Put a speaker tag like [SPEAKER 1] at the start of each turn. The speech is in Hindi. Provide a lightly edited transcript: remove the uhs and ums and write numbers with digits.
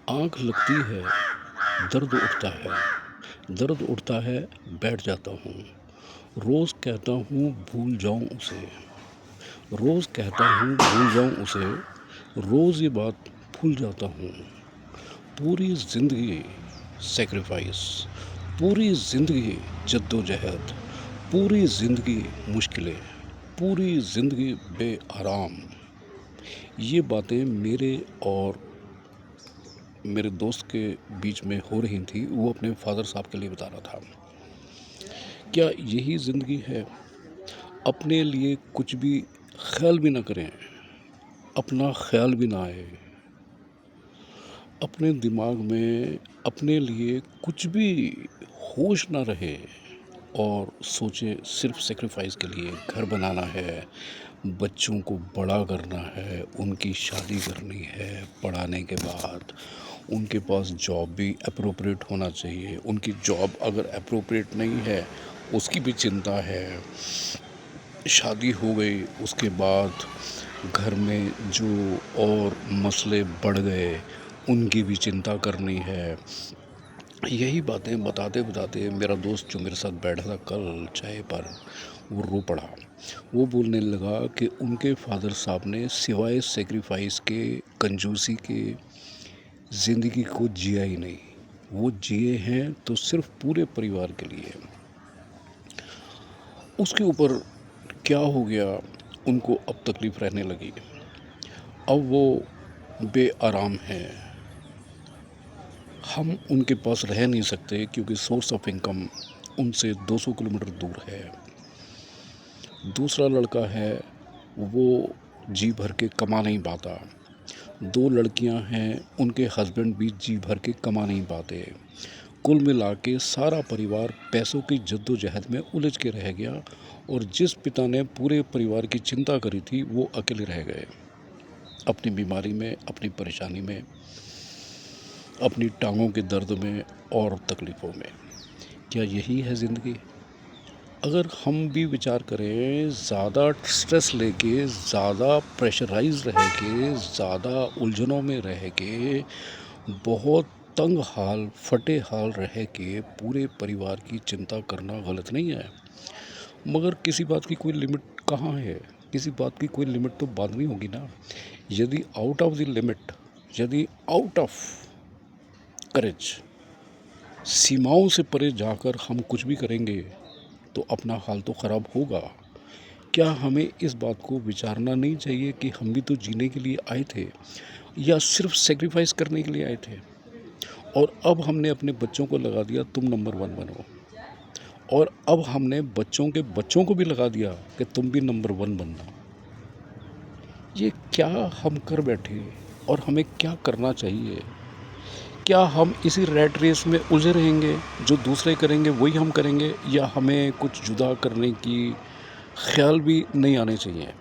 [SPEAKER 1] आँख लगती है, दर्द उठता है, दर्द उठता है, बैठ जाता हूँ। रोज़ कहता हूँ भूल जाऊँ उसे, रोज़ कहता हूँ भूल जाऊँ उसे, रोज़ ये बात भूल जाता हूँ। पूरी ज़िंदगी सैक्रिफ़ाइस, पूरी ज़िंदगी जद्दोजहद, पूरी ज़िंदगी मुश्किलें, पूरी ज़िंदगी बेआराम। ये बातें मेरे और मेरे दोस्त के बीच में हो रही थी। वो अपने फादर साहब के लिए बता रहा था। क्या यही ज़िंदगी है? अपने लिए कुछ भी ख्याल भी ना करें, अपना ख्याल भी ना आए, अपने दिमाग में अपने लिए कुछ भी होश ना रहे और सोचे सिर्फ सेक्रीफाइस के लिए घर बनाना है, बच्चों को बड़ा करना है, उनकी शादी करनी है, पढ़ाने के बाद उनके पास जॉब भी अप्रोप्रिएट होना चाहिए। उनकी जॉब अगर अप्रोप्रिएट नहीं है उसकी भी चिंता है। शादी हो गई उसके बाद घर में जो और मसले बढ़ गए उनकी भी चिंता करनी है। यही बातें बताते बताते मेरा दोस्त जो मेरे साथ बैठा था कल चाय पर, वो रो पड़ा। वो बोलने लगा कि उनके फादर साहब ने सिवाय सेक्रीफाइस के, कंजूसी के, ज़िंदगी को जिया ही नहीं। वो जिए हैं तो सिर्फ पूरे परिवार के लिए। उसके ऊपर क्या हो गया, उनको अब तकलीफ़ रहने लगी। अब वो बेआराम हैं। हम उनके पास रह नहीं सकते क्योंकि सोर्स ऑफ इनकम उनसे 200 किलोमीटर दूर है। दूसरा लड़का है, वो जी भर के कमा नहीं पाता। 2 लड़कियां हैं, उनके हस्बैंड भी जी भर के कमा नहीं पाते। कुल मिला के सारा परिवार पैसों की जद्दोजहद में उलझ के रह गया और जिस पिता ने पूरे परिवार की चिंता करी थी वो अकेले रह गए, अपनी बीमारी में, अपनी परेशानी में, अपनी टांगों के दर्द में और तकलीफ़ों में। क्या यही है ज़िंदगी? अगर हम भी विचार करें, ज़्यादा स्ट्रेस लेके, ज़्यादा प्रेशराइज रह के, ज़्यादा उलझनों में रह के, बहुत तंग हाल, फटे हाल रह के पूरे परिवार की चिंता करना गलत नहीं है। मगर किसी बात की कोई लिमिट कहाँ है? किसी बात की कोई लिमिट तो बांधनी होगी ना। यदि आउट ऑफ द लिमिट, यदि आउट ऑफ करेज, सीमाओं से परे जाकर हम कुछ भी करेंगे तो अपना हाल तो ख़राब होगा। क्या हमें इस बात को विचारना नहीं चाहिए कि हम भी तो जीने के लिए आए थे या सिर्फ सेक्रीफाइस करने के लिए आए थे? और अब हमने अपने बच्चों को लगा दिया तुम नंबर 1 बनो, और अब हमने बच्चों के बच्चों को भी लगा दिया कि तुम भी नंबर 1 बनना। ये क्या हम कर बैठे और हमें क्या करना चाहिए? क्या हम इसी रैट रेस में उलझे रहेंगे, जो दूसरे करेंगे वही हम करेंगे, या हमें कुछ जुदा करने की ख्याल भी नहीं आने चाहिए?